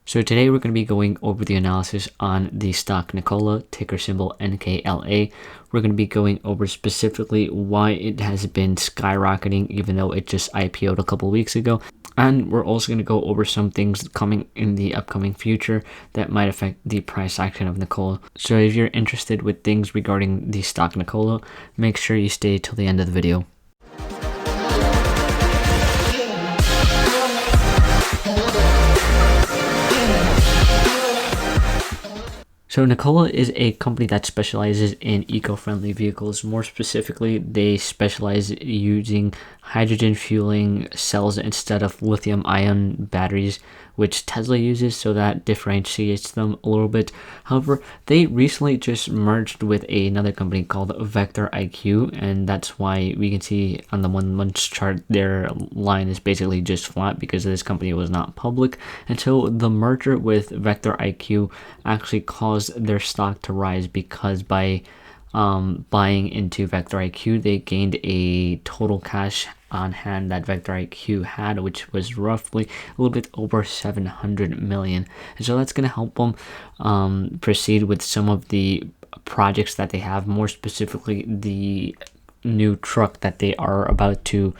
So today we're going to be going over the analysis on the stock Nikola, ticker symbol NKLA. We're going to be going over specifically why it has been skyrocketing even though it just IPO'd a couple weeks ago. And we're also going to go over some things coming in the upcoming future that might affect the price action of Nikola. So if you're interested with things regarding the stock Nikola, make sure you stay till the end of the video. So Nikola is a company that specializes in eco-friendly vehicles. More specifically, they specialize using hydrogen fueling cells instead of lithium-ion batteries, which Tesla uses, so that differentiates them a little bit. However, they recently just merged with another company called Vector IQ, and that's why we can see on the 1 month chart their line is basically just flat because this company was not public. And so the merger with Vector IQ actually caused their stock to rise because by buying into Vector IQ, they gained a total cash on hand that Vector IQ had, which was roughly a little bit over 700 million. And so that's going to help them proceed with some of the projects that they have, more specifically the new truck that they are about to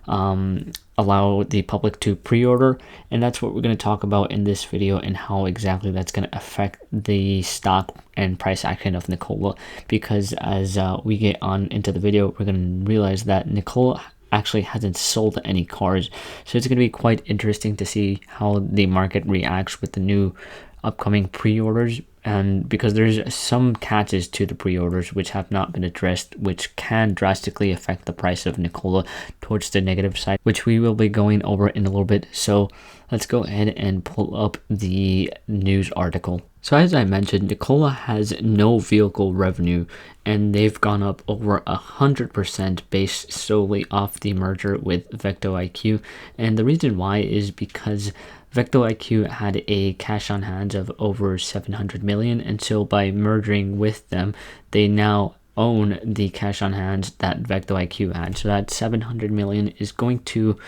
allow the public to pre-order. And that's what we're going to talk about in this video and how exactly that's going to affect the stock and price action of Nikola, because as we get on into the video, we're going to realize that Nikola actually hasn't sold any cars. So it's going to be quite interesting to see how the market reacts with the new upcoming pre-orders, and because there's some catches to the pre-orders which have not been addressed, which can drastically affect the price of Nikola towards the negative side, which we will be going over in a little bit. So let's go ahead and pull up the news article. So as I mentioned, Nikola has no vehicle revenue, and they've gone up over 100% based solely off the merger with Vector IQ. And the reason why is because Vector IQ had a cash on hand of over 700 million, and so by merging with them, they now own the cash on hand that Vector IQ had. So that 700 million is going to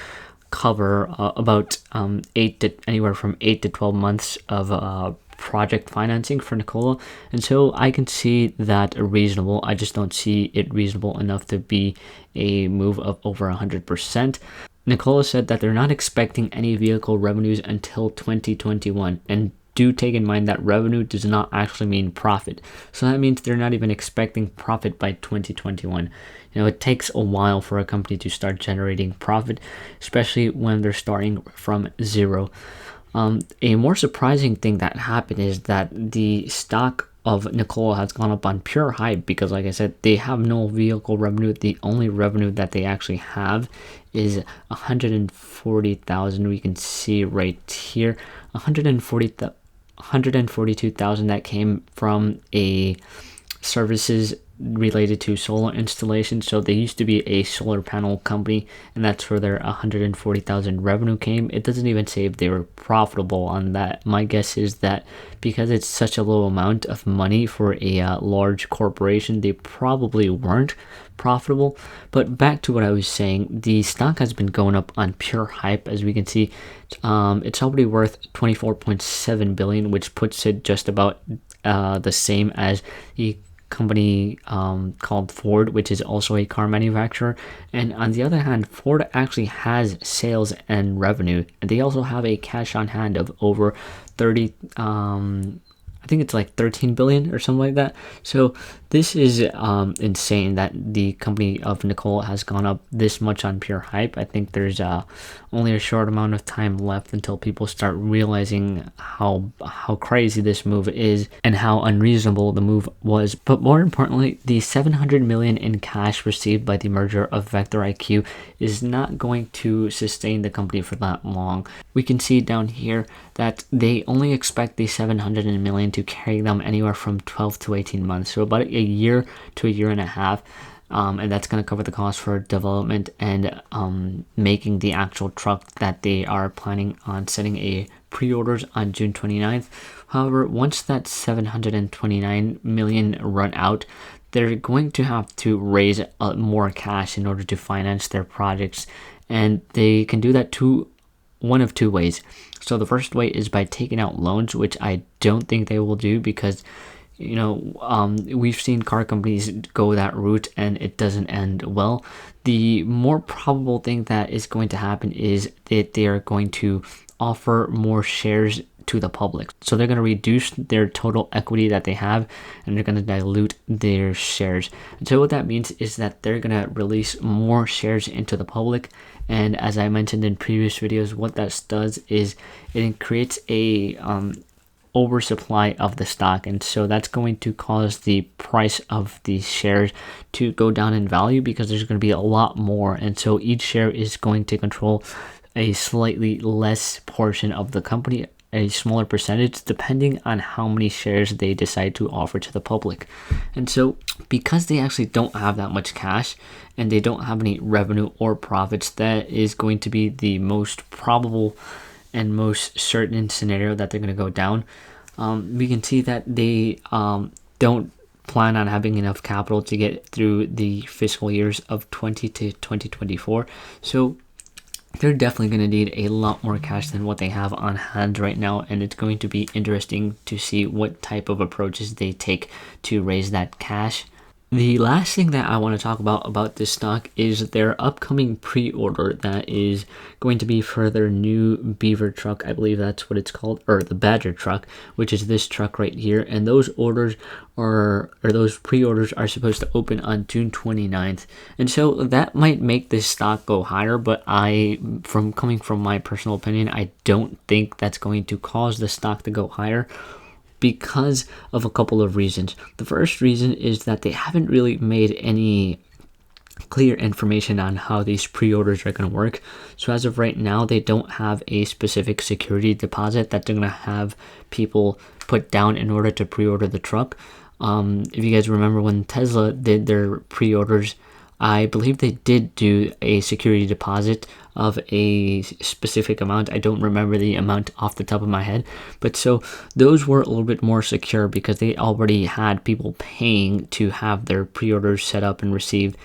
cover about anywhere from 8 to 12 months of project financing for Nikola, and so I can see that reasonable. I just don't see it reasonable enough to be a move of over 100%. Nikola said that they're not expecting any vehicle revenues until 2021, and do take in mind that revenue does not actually mean profit. So that means they're not even expecting profit by 2021. You know, it takes a while for a company to start generating profit, especially when they're starting from zero. A more surprising thing that happened is that the stock of Nikola has gone up on pure hype because, like I said, they have no vehicle revenue. The only revenue that they actually have is 140,000. We can see right here, 142,000 that came from a services related to solar installation. So they used to be a solar panel company, and that's where their 140,000 revenue came. It doesn't even say if they were profitable on that. My guess is that because it's such a low amount of money for a large corporation, they probably weren't profitable. But back to what I was saying, the stock has been going up on pure hype. As we can see, it's already worth 24.7 billion, which puts it just about the same as the company called Ford, which is also a car manufacturer. And on the other hand, Ford actually has sales and revenue, and they also have a cash on hand of over 30 I think it's like 13 billion or something like that. So this is insane that the company of Nikola has gone up this much on pure hype. I think there's only a short amount of time left until people start realizing how crazy this move is and how unreasonable the move was. But more importantly, the 700 million in cash received by the merger of Vector IQ is not going to sustain the company for that long. We can see down here that they only expect the 700 million to carry them anywhere from 12 to 18 months, so about a year to a year and a half, and that's going to cover the cost for development and making the actual truck that they are planning on setting a pre-orders on June 29th. However, once that 729 million run out, they're going to have to raise more cash in order to finance their projects, and they can do that one of two ways. So the first way is by taking out loans, which I don't think they will do because we've seen car companies go that route and it doesn't end well. The more probable thing that is going to happen is that they are going to offer more shares to the public. So they're going to reduce their total equity that they have and they're going to dilute their shares. And so what that means is that they're going to release more shares into the public. And as I mentioned in previous videos, what that does is it creates a oversupply of the stock, and so that's going to cause the price of these shares to go down in value because there's going to be a lot more, and so each share is going to control a slightly less portion of the company, a smaller percentage depending on how many shares they decide to offer to the public. And so because they actually don't have that much cash and they don't have any revenue or profits, that is going to be the most probable and most certain scenario that they're going to go down. We can see that they don't plan on having enough capital to get through the fiscal years of 20 to 2024. So they're definitely going to need a lot more cash than what they have on hand right now. And it's going to be interesting to see what type of approaches they take to raise that cash. The last thing that I want to talk about this stock is their upcoming pre-order that is going to be for their new Beaver truck. I believe that's what it's called, or the Badger truck, which is this truck right here. And those orders those pre-orders are supposed to open on June 29th. And so that might make this stock go higher, but coming from my personal opinion, I don't think that's going to cause the stock to go higher, because of a couple of reasons. The first reason is that they haven't really made any clear information on how these pre-orders are going to work. So as of right now, they don't have a specific security deposit that they're going to have people put down in order to pre-order the truck. If you guys remember when Tesla did their pre-orders, I believe they did do a security deposit of a specific amount. I don't remember the amount off the top of my head, but so those were a little bit more secure because they already had people paying to have their pre-orders set up and received.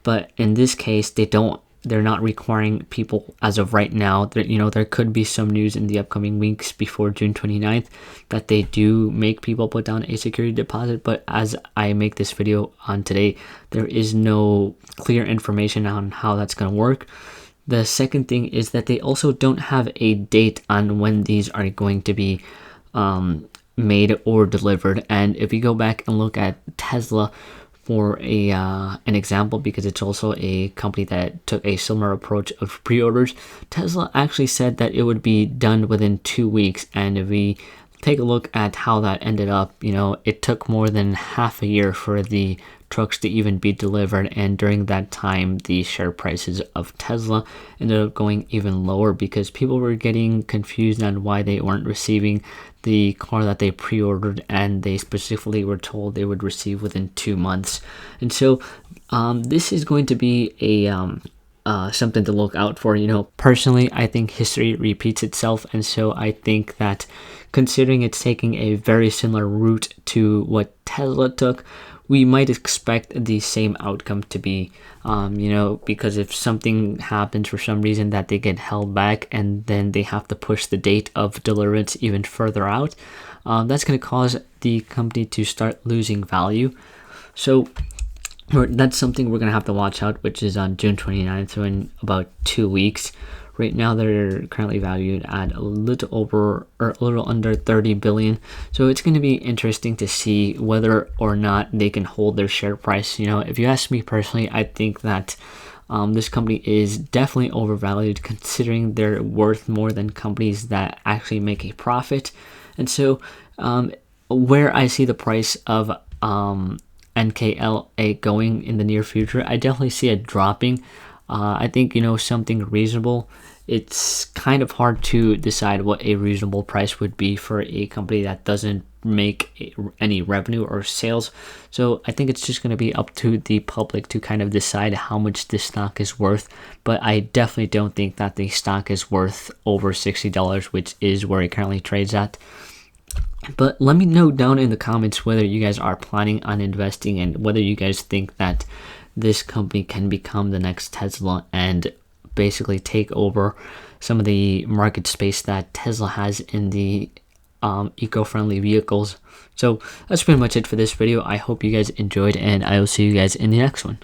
But in this case, they're not requiring people as of right now. There could be some news in the upcoming weeks before June 29th that they do make people put down a security deposit. But as I make this video on today, there is no clear information on how that's going to work. The second thing is that they also don't have a date on when these are going to be made or delivered. And if you go back and look at Tesla for an example, because it's also a company that took a similar approach of pre-orders, Tesla actually said that it would be done within 2 weeks. And if we take a look at how that ended up, it took more than half a year for the trucks to even be delivered, and during that time the share prices of Tesla ended up going even lower because people were getting confused on why they weren't receiving the car that they pre-ordered, and they specifically were told they would receive within 2 months. And so this is going to be a something to look out for. Personally, I think history repeats itself, and so I think that considering it's taking a very similar route to what Tesla took, we might expect the same outcome to be, because if something happens for some reason that they get held back and then they have to push the date of deliverance even further out, that's going to cause the company to start losing value. So that's something we're going to have to watch out, which is on June 29th, so in about 2 weeks. Right now, they're currently valued at a little under 30 billion. So it's going to be interesting to see whether or not they can hold their share price. If you ask me personally, I think that this company is definitely overvalued, considering they're worth more than companies that actually make a profit. And so where I see the price of NKLA going in the near future, I definitely see it dropping. I think, something reasonable. It's kind of hard to decide what a reasonable price would be for a company that doesn't make any revenue or sales. So I think it's just going to be up to the public to kind of decide how much this stock is worth. But I definitely don't think that the stock is worth over $60, which is where it currently trades at. But let me know down in the comments whether you guys are planning on investing and whether you guys think that this company can become the next Tesla and basically take over some of the market space that Tesla has in the eco-friendly vehicles. So that's pretty much it for this video. I hope you guys enjoyed, and I will see you guys in the next one.